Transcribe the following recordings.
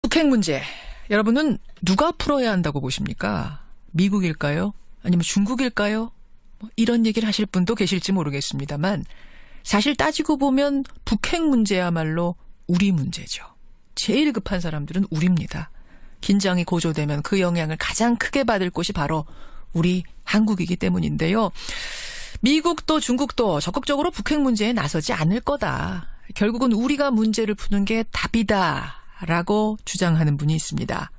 북핵 문제, 여러분은 누가 풀어야 한다고 보십니까? 미국일까요? 아니면 중국일까요? 이런 얘기를 하실 분도 계실지 모르겠습니다만 사실 따지고 보면 북핵 문제야말로 우리 문제죠. 제일 급한 사람들은 우리입니다. 긴장이 고조되면 그 영향을 가장 크게 받을 곳이 바로 우리 한국이기 때문인데요. 미국도 중국도 적극적으로 북핵 문제에 나서지 않을 거다. 결국은 우리가 문제를 푸는 게 답이다라고 주장하는 분이 있습니다.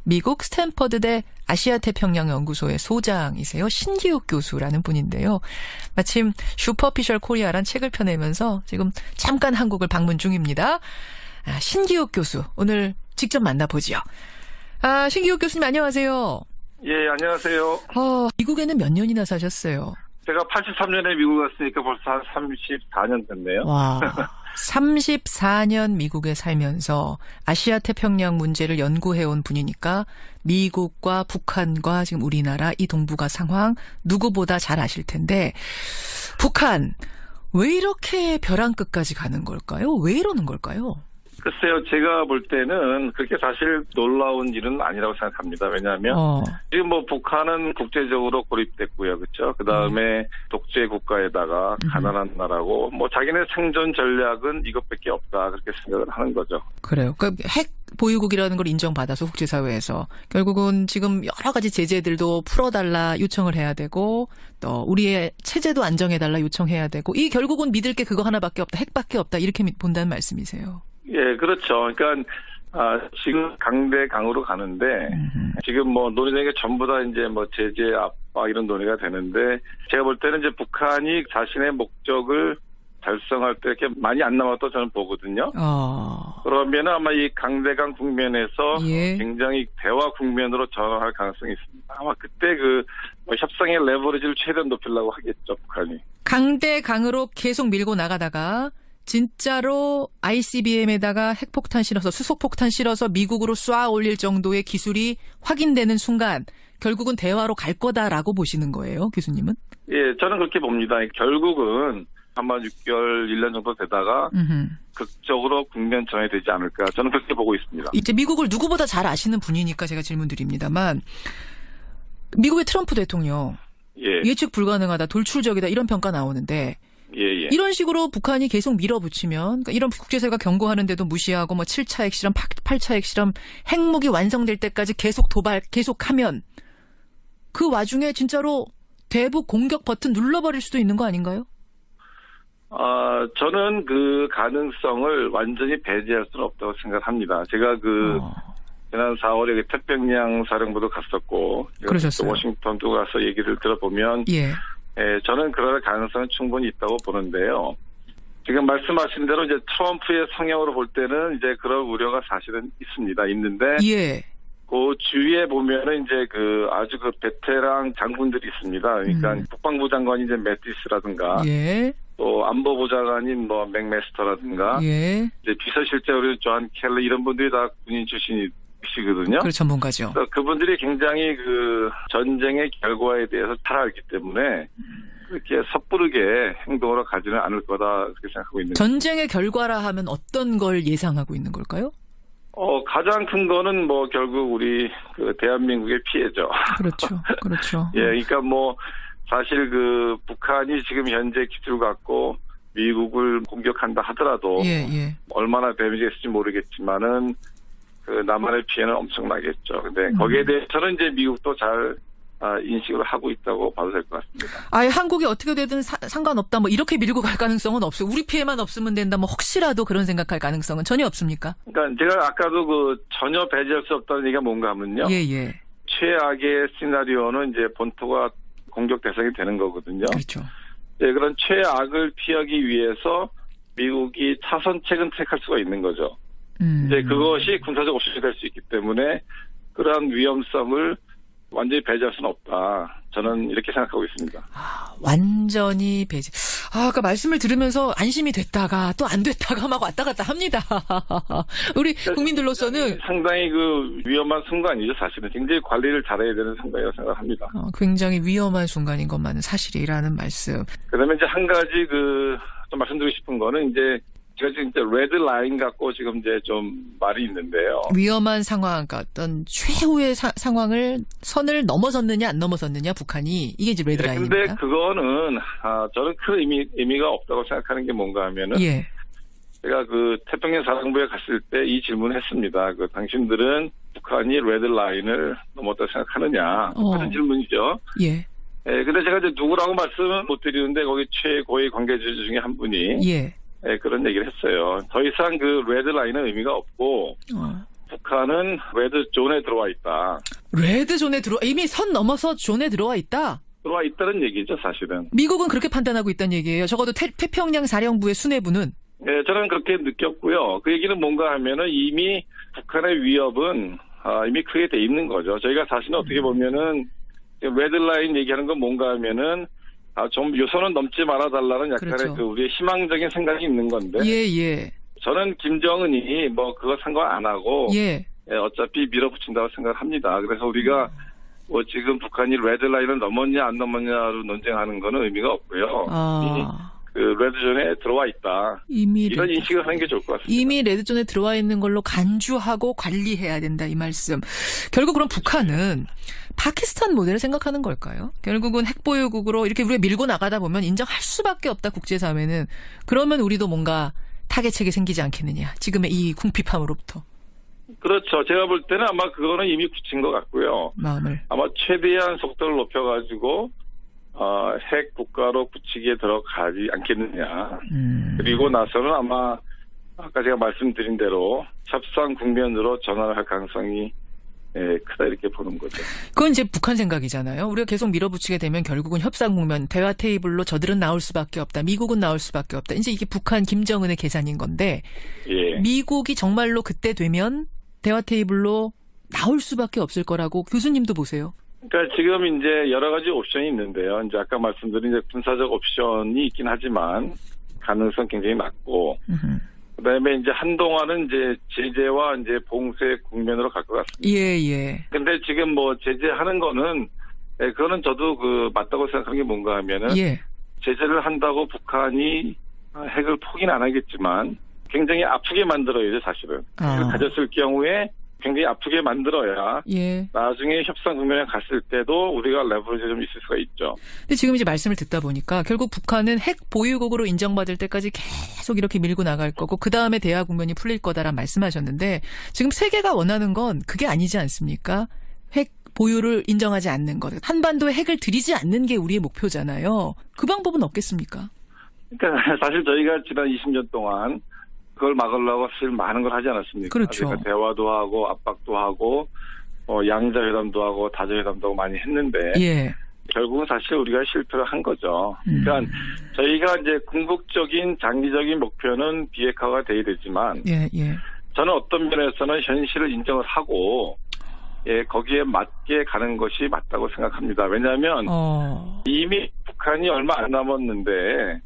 미국 스탠퍼드대 아시아태평양연구소의 소장이세요. 신기욱 교수라는 분인데요. 마침 슈퍼피셜 코리아란 책을 펴내면서 지금 잠깐 한국을 방문 중입니다. 신기욱 교수 오늘 직접 만나보죠. 신기욱 교수님 안녕하세요. 예, 안녕하세요. 미국에는 몇 년이나 사셨어요? 제가 83년에 미국 갔으니까 벌써 한 34년 됐네요. 와, 34년 미국에 살면서 아시아 태평양 문제를 연구해온 분이니까 미국과 북한과 지금 우리나라 이 동북아 상황 누구보다 잘 아실 텐데 북한 왜 이렇게 벼랑 끝까지 가는 걸까요? 왜 이러는 걸까요? 글쎄요, 제가 볼 때는 그렇게 사실 놀라운 일은 아니라고 생각합니다. 왜냐하면 지금 뭐 북한은 국제적으로 고립됐고요, 그렇죠? 그 다음에 독재 국가에다가 가난한 나라고 뭐 자기네 생존 전략은 이것밖에 없다 그렇게 생각을 하는 거죠. 그래요. 그러니까 핵 보유국이라는 걸 인정받아서 국제사회에서 결국은 지금 여러 가지 제재들도 풀어달라 요청을 해야 되고 또 우리의 체제도 안정해달라 요청해야 되고 이 결국은 믿을 게 그거 하나밖에 없다, 핵밖에 없다 이렇게 본다는 말씀이세요. 예, 그렇죠. 그러니까 지금 강대강으로 가는데 지금 뭐 논의되는 게 전부 다 이제 뭐 제재 압박 이런 논의가 되는데 제가 볼 때는 이제 북한이 자신의 목적을 달성할 때 이렇게 많이 안 남았다고 저는 보거든요. 그러면 아마 이 강대강 국면에서 굉장히 대화 국면으로 전환할 가능성이 있습니다. 아마 그때 뭐 협상의 레버리지를 최대한 높이려고 하겠죠, 북한이. 강대강으로 계속 밀고 나가다가 진짜로 ICBM에다가 핵폭탄 실어서 수소폭탄 실어서 미국으로 쏴 올릴 정도의 기술이 확인되는 순간 결국은 대화로 갈 거다라고 보시는 거예요, 교수님은? 예, 저는 그렇게 봅니다. 결국은 아마 6개월, 1년 정도 되다가 극적으로 국면 전환되지 않을까. 저는 그렇게 보고 있습니다. 이제 미국을 누구보다 잘 아시는 분이니까 제가 질문 드립니다만 미국의 트럼프 대통령 예측 불가능하다, 돌출적이다 이런 평가 나오는데 이런 식으로 북한이 계속 밀어붙이면 그러니까 이런 국제사회가 경고하는데도 무시하고 뭐 7차 핵실험, 8차 핵실험 핵무기 완성될 때까지 계속 도발 계속하면 그 와중에 진짜로 대북 공격 버튼 눌러버릴 수도 있는 거 아닌가요? 저는 그 가능성을 완전히 배제할 수는 없다고 생각합니다. 제가 지난 4월에 태평양 사령부도 갔었고 그러셨어요. 워싱턴도 가서 얘기를 들어보면 저는 그럴 가능성은 충분히 있다고 보는데요. 지금 말씀하신 대로 이제 트럼프의 성향으로 볼 때는 이제 그런 우려가 사실은 있는데 그 주위에 보면은 이제 아주 베테랑 장군들이 있습니다. 그러니까 국방부 장관이 이제 매티스라든가 또 안보부 장관인 뭐 맥메스터라든가 이제 비서실장으로 존 켈리 이런 분들이 다 군인 출신이시거든요. 그 전문가죠. 그분들이 굉장히 전쟁의 결과에 대해서 잘 알기 때문에 그렇게 섣부르게 행동으로 가지는 않을 거다 그렇게 생각하고 있는 거죠. 전쟁의 결과라 하면 어떤 걸 예상하고 있는 걸까요? 가장 큰 거는 뭐 결국 우리 대한민국의 피해죠. 그렇죠. 그러니까 뭐 사실 북한이 지금 현재 기술 갖고 미국을 공격한다 하더라도 얼마나 데미지가 있을지 모르겠지만은 남한의 피해는 엄청나겠죠. 근데 거기에 대해서는 이제 미국도 잘 인식을 하고 있다고 봐도 될 것 같습니다. 한국이 어떻게 되든 상관없다. 뭐 이렇게 밀고 갈 가능성은 없어요. 우리 피해만 없으면 된다. 뭐 혹시라도 그런 생각할 가능성은 전혀 없습니까? 그러니까 제가 아까도 전혀 배제할 수 없다는 얘기가 뭔가 하면요. 최악의 시나리오는 이제 본토가 공격 대상이 되는 거거든요. 그렇죠. 그런 최악을 피하기 위해서 미국이 차선책은 택할 수가 있는 거죠. 이제 그것이 군사적 옵션이 될 수 있기 때문에 그러한 위험성을 완전히 배제할 수는 없다. 저는 이렇게 생각하고 있습니다. 완전히 배제. 아까 말씀을 들으면서 안심이 됐다가 또 안 됐다가 막 왔다 갔다 합니다. 우리 국민들로서는 상당히 위험한 순간이죠. 사실은 굉장히 관리를 잘해야 되는 순간이라고 생각합니다. 굉장히 위험한 순간인 것만은 사실이라는 말씀. 그다음에 이제 한 가지 좀 말씀드리고 싶은 거는 이제 제가 지금 이제 레드 라인 갖고 지금 이제 좀 말이 있는데요. 위험한 상황, 그러니까 어떤 최후의 상황을 선을 넘어섰느냐 안 넘어섰느냐 북한이 이게 이제 레드 라인입니다. 근데 그거는 저는 큰 의미가 없다고 생각하는 게 뭔가 하면은 예. 제가 그 태평양 사령부에 갔을 때 이 질문을 했습니다. 그 당신들은 북한이 레드 라인을 넘었다고 생각하느냐 하는 질문이죠. 예. 예, 근데 제가 이제 누구라고 말씀은 못 드리는데 거기 최고의 관계자 중에 한 분이 예. 예, 그런 얘기를 했어요. 더 이상 그 레드 라인은 의미가 없고 북한은 레드 존에 들어와 있다. 레드 존에 이미 선 넘어서 존에 들어와 있다? 들어와 있다는 얘기죠, 사실은. 미국은 그렇게 판단하고 있다는 얘기예요. 적어도 태평양 사령부의 수뇌부는. 네, 저는 그렇게 느꼈고요. 그 얘기는 뭔가 하면은 이미 북한의 위협은 이미 크게 돼 있는 거죠. 저희가 사실은 어떻게 보면은 레드라인 얘기하는 건 뭔가 하면은 좀 요선은 넘지 말아달라는 약간의 그렇죠. 그 우리의 희망적인 생각이 있는 건데. 예. 저는 김정은이 뭐 그거 상관 안 하고. 예. 어차피 밀어붙인다고 생각합니다. 그래서 우리가 뭐 지금 북한이 레드라인을 넘었냐 안 넘었냐로 논쟁하는 거는 의미가 없고요. 이미 그 레드존에 들어와 있다. 이런 인식을 하는 게 좋을 것 같습니다. 이미 레드존에 들어와 있는 걸로 간주하고 관리해야 된다 이 말씀. 결국 그럼 북한은 파키스탄 모델을 생각하는 걸까요? 결국은 핵보유국으로 이렇게 우리가 밀고 나가다 보면 인정할 수밖에 없다 국제사회는. 그러면 우리도 뭔가 타겟책이 생기지 않겠느냐. 지금의 이 궁핍함으로부터. 그렇죠. 제가 볼 때는 아마 그거는 이미 굳힌 것 같고요. 마음을. 아마 최대한 속도를 높여가지고 핵 국가로 굳히게 들어가지 않겠느냐. 그리고 나서는 아마 아까 제가 말씀드린 대로 협상 국면으로 전환을 할 가능성이 크다 이렇게 보는 거죠. 그건 이제 북한 생각이잖아요. 우리가 계속 밀어붙이게 되면 결국은 협상 국면, 대화 테이블로 저들은 나올 수밖에 없다. 미국은 나올 수밖에 없다. 이제 이게 북한 김정은의 계산인 건데 예. 미국이 정말로 그때 되면 대화 테이블로 나올 수밖에 없을 거라고 교수님도 보세요. 그러니까 지금 이제 여러 가지 옵션이 있는데요. 이제 아까 말씀드린 이제 군사적 옵션이 있긴 하지만 가능성 굉장히 낮고, 그다음에 이제 한동안은 이제 제재와 이제 봉쇄 국면으로 갈 것 같습니다. 예. 근데 지금 뭐 제재하는 거는 그거는 저도 그 맞다고 생각하는 게 뭔가 하면은 제재를 한다고 북한이 핵을 포기는 안 하겠지만 굉장히 아프게 만들어야죠, 사실은. 핵을 가졌을 경우에 굉장히 아프게 만들어야 나중에 협상 국면에 갔을 때도 우리가 레버리지 좀 있을 수가 있죠. 근데 지금 이제 말씀을 듣다 보니까 결국 북한은 핵 보유국으로 인정받을 때까지 계속 이렇게 밀고 나갈 거고 그 다음에 대화 국면이 풀릴 거다라는 말씀하셨는데 지금 세계가 원하는 건 그게 아니지 않습니까? 핵 보유를 인정하지 않는 것. 한반도에 핵을 들이지 않는 게 우리의 목표잖아요. 그 방법은 없겠습니까? 그러니까 사실 저희가 지난 20년 동안 그걸 막으려고 사실 많은 걸 하지 않았습니까? 그렇죠. 그러니까 대화도 하고 압박도 하고 양자회담도 하고 다자회담도 하고 많이 했는데 결국은 사실 우리가 실패를 한 거죠. 그러니까 저희가 이제 궁극적인 장기적인 목표는 비핵화가 돼야 되지만 저는 어떤 면에서는 현실을 인정을 하고 거기에 맞게 가는 것이 맞다고 생각합니다. 왜냐하면 이미 북한이 얼마 안 남았는데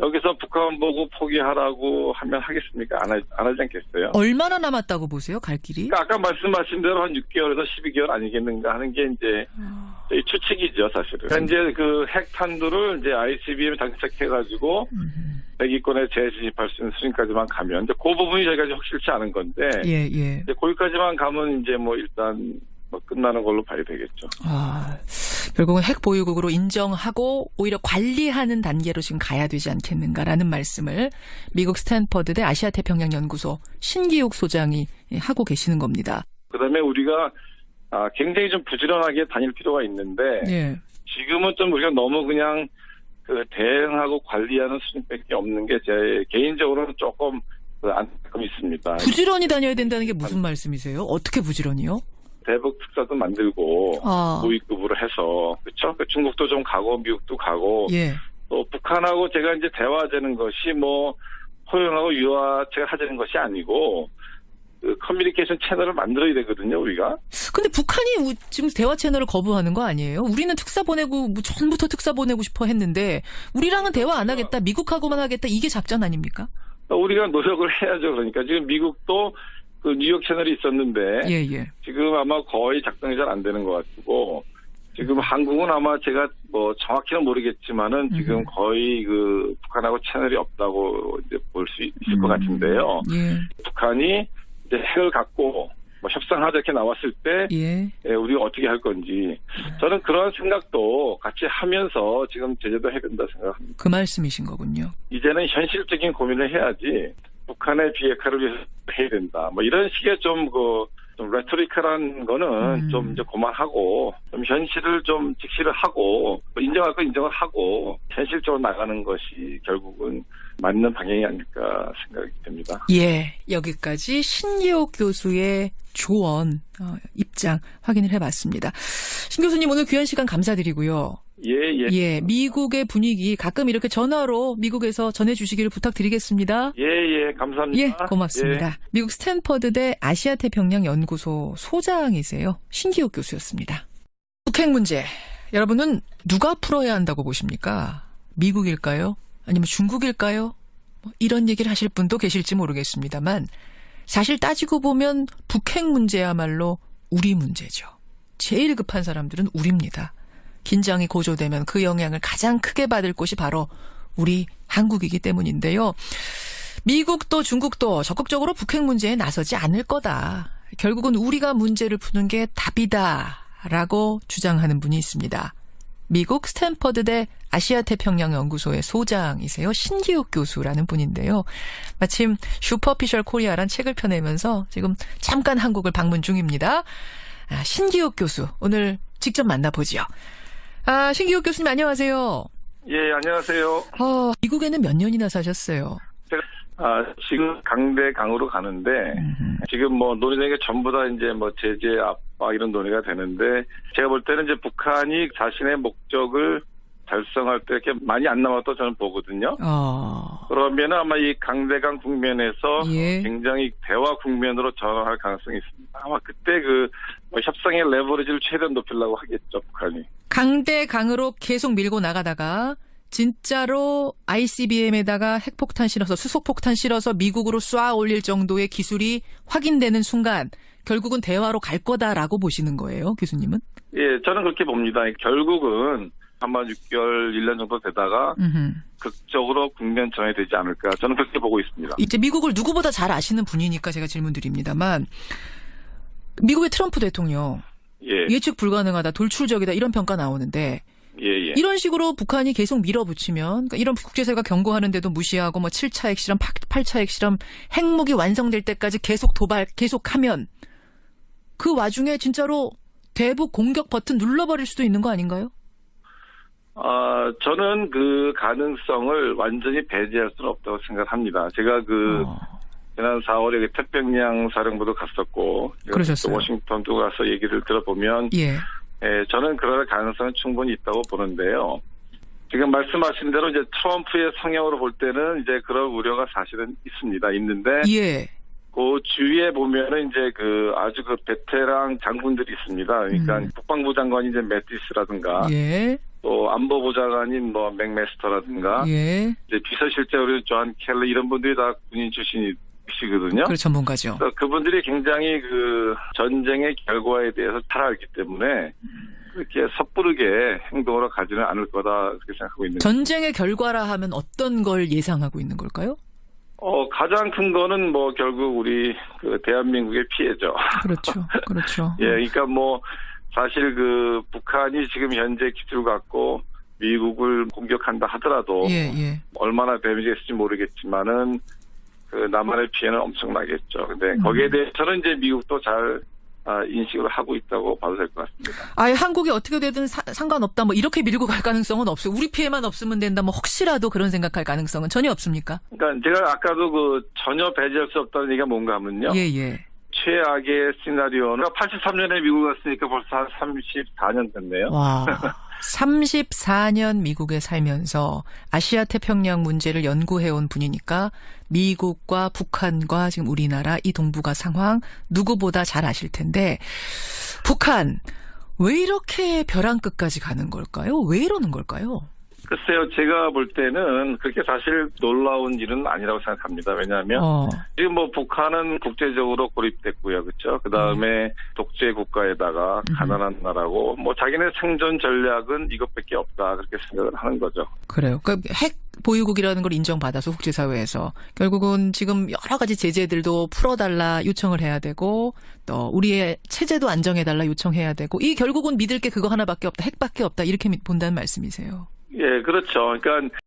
여기서 북한 보고 포기하라고 하면 하겠습니까? 안 하지 않겠어요? 얼마나 남았다고 보세요? 갈 길이? 그러니까 아까 말씀하신 대로 한 6개월에서 12개월 아니겠는가 하는 게 이제 저희 추측이죠, 사실은. 그러니까 이제 그 핵탄두를 이제 ICBM에 장착해가지고 대기권에 재진입할 수 있는 수준까지만 가면 이제 그 부분이 저희가 확실치 않은 건데 이제 거기까지만 가면 이제 뭐 일단 뭐 끝나는 걸로 봐야 되겠죠. 결국은 핵 보유국으로 인정하고 오히려 관리하는 단계로 지금 가야 되지 않겠는가라는 말씀을 미국 스탠퍼드대 아시아태평양연구소 신기욱 소장이 하고 계시는 겁니다. 그다음에 우리가 굉장히 좀 부지런하게 다닐 필요가 있는데 지금은 좀 우리가 너무 그냥 그 대응하고 관리하는 수준밖에 없는 게 제 개인적으로는 조금 안타까움이 있습니다. 부지런히 다녀야 된다는 게 무슨 말씀이세요? 어떻게 부지런히요? 대북 특사도 만들고 고위급으로 해서 그렇죠? 중국도 좀 가고 미국도 가고 또 북한하고 제가 이제 대화하자는 것이 뭐 허용하고 유화체가 하자는 것이 아니고 그 커뮤니케이션 채널을 만들어야 되거든요, 우리가. 근데 북한이 지금 대화 채널을 거부하는 거 아니에요? 우리는 특사 보내고 뭐 전부터 특사 보내고 싶어 했는데 우리랑은 대화 안 하겠다, 미국하고만 하겠다 이게 작전 아닙니까? 우리가 노력을 해야죠. 그러니까 지금 미국도 그 뉴욕 채널이 있었는데 지금 아마 거의 작동이 잘 안 되는 것 같고 지금 한국은 아마 제가 뭐 정확히는 모르겠지만은 지금 거의 그 북한하고 채널이 없다고 이제 볼 수 있을 것 같은데요. 예. 북한이 이제 핵을 갖고 뭐 협상하자 이렇게 나왔을 때 우리가 어떻게 할 건지 저는 그런 생각도 같이 하면서 지금 제재도 해야 된다 생각합니다. 그 말씀이신 거군요. 이제는 현실적인 고민을 해야지 북한의 비핵화를 위해서 해야 된다. 뭐 이런 식의 좀 레토리컬한 거는 좀 이제 그만하고 좀 현실을 좀 직시를 하고 인정할 거 인정을 하고 현실적으로 나가는 것이 결국은 맞는 방향이 아닐까 생각이 됩니다. 예, 여기까지 신기옥 교수의 조언 입장 확인을 해봤습니다. 신 교수님 오늘 귀한 시간 감사드리고요. 예, 미국의 분위기 가끔 이렇게 전화로 미국에서 전해주시기를 부탁드리겠습니다. 예, 감사합니다. 예, 고맙습니다. 예. 미국 스탠퍼드대 아시아태평양 연구소 소장이세요. 신기옥 교수였습니다. 북핵 문제, 여러분은 누가 풀어야 한다고 보십니까? 미국일까요? 아니면 중국일까요? 이런 얘기를 하실 분도 계실지 모르겠습니다만 사실 따지고 보면 북핵 문제야말로 우리 문제죠. 제일 급한 사람들은 우리입니다. 긴장이 고조되면 그 영향을 가장 크게 받을 곳이 바로 우리 한국이기 때문인데요. 미국도 중국도 적극적으로 북핵 문제에 나서지 않을 거다. 결국은 우리가 문제를 푸는 게 답이다라고 주장하는 분이 있습니다. 미국 스탠퍼드대 아시아태평양연구소의 소장이세요. 신기옥 교수라는 분인데요. 마침 슈퍼피셜 코리아란 책을 펴내면서 지금 잠깐 한국을 방문 중입니다. 신기옥 교수 오늘 직접 만나보죠. 신기옥 교수님 안녕하세요. 예, 안녕하세요. 미국에는 몇 년이나 사셨어요? 제가 지금 강대강으로 가는데 지금 뭐 논의되는 게 전부 다 이제 뭐 제재 압박 이런 논의가 되는데 제가 볼 때는 이제 북한이 자신의 목적을 달성할 때 이렇게 많이 안 남았다고 저는 보거든요. 그러면 아마 이 강대강 국면에서 굉장히 대화 국면으로 전환할 가능성이 있습니다. 아마 그때 협상의 레버리지를 최대한 높이려고 하겠죠, 북한이. 강대강으로 계속 밀고 나가다가 진짜로 ICBM에다가 핵폭탄 실어서 수소폭탄 실어서 미국으로 쏴 올릴 정도의 기술이 확인되는 순간 결국은 대화로 갈 거다라고 보시는 거예요, 교수님은? 예, 저는 그렇게 봅니다. 결국은 아마 6개월, 1년 정도 되다가 극적으로 국면 전환되지 않을까. 저는 그렇게 보고 있습니다. 이제 미국을 누구보다 잘 아시는 분이니까 제가 질문 드립니다만 미국의 트럼프 대통령 예측 불가능하다, 돌출적이다 이런 평가 나오는데 이런 식으로 북한이 계속 밀어붙이면 그러니까 이런 국제사회가 경고하는데도 무시하고 뭐 7차 핵실험, 8차 핵실험, 핵무기 완성될 때까지 계속 도발, 계속하면 그 와중에 진짜로 대북 공격 버튼 눌러버릴 수도 있는 거 아닌가요? 저는 그 가능성을 완전히 배제할 수는 없다고 생각합니다. 제가 지난 4월에 태평양 사령부도 갔었고, 그러셨어요. 워싱턴도 가서 얘기를 들어보면, 저는 그럴 가능성은 충분히 있다고 보는데요. 지금 말씀하신 대로 이제 트럼프의 성향으로 볼 때는 이제 그런 우려가 사실은 있는데, 그 주위에 보면은 이제 아주 베테랑 장군들이 있습니다. 그러니까 국방부 장관이 이제 매티스라든가, 또 안보부 장관인 뭐 맥메스터라든가, 이제 비서실장으로 존 켈리 이런 분들이 다 군인 출신이시거든요. 그 전문가죠. 그분들이 굉장히 전쟁의 결과에 대해서 잘 알기 때문에 그렇게 섣부르게 행동으로 가지는 않을 거다 그렇게 생각하고 있는. 전쟁의 결과라 하면 어떤 걸 예상하고 있는 걸까요? 가장 큰 거는 뭐 결국 우리 대한민국의 피해죠. 그렇죠. 그러니까 뭐 사실 북한이 지금 현재 기술 갖고 미국을 공격한다 하더라도 얼마나 데미지가 있을지 모르겠지만은 남한의 피해는 엄청나겠죠. 근데 거기에 대해서는 이제 미국도 잘 인식을 하고 있다고 봐도 될 것 같습니다. 아예 한국이 어떻게 되든 상관없다. 뭐 이렇게 밀고 갈 가능성은 없어요. 우리 피해만 없으면 된다. 뭐 혹시라도 그런 생각할 가능성은 전혀 없습니까? 그러니까 제가 아까도 전혀 배제할 수 없다는 얘기가 뭔가 하면요. 최악의 시나리오는 83년에 미국 갔으니까 벌써 한 34년 됐네요. 와, 34년 미국에 살면서 아시아 태평양 문제를 연구해온 분이니까 미국과 북한과 지금 우리나라 이 동북아 상황 누구보다 잘 아실 텐데 북한 왜 이렇게 벼랑 끝까지 가는 걸까요? 왜 이러는 걸까요? 글쎄요, 제가 볼 때는 그렇게 사실 놀라운 일은 아니라고 생각합니다. 왜냐하면 지금 뭐 북한은 국제적으로 고립됐고요, 그렇죠? 그 다음에 독재 국가에다가 가난한 나라고 뭐 자기네 생존 전략은 이것밖에 없다 그렇게 생각을 하는 거죠. 그래요. 그러니까 핵 보유국이라는 걸 인정받아서 국제사회에서 결국은 지금 여러 가지 제재들도 풀어달라 요청을 해야 되고 또 우리의 체제도 안정해달라 요청해야 되고 이 결국은 믿을 게 그거 하나밖에 없다, 핵밖에 없다 이렇게 본다는 말씀이세요. 예, 그렇죠. 그러니까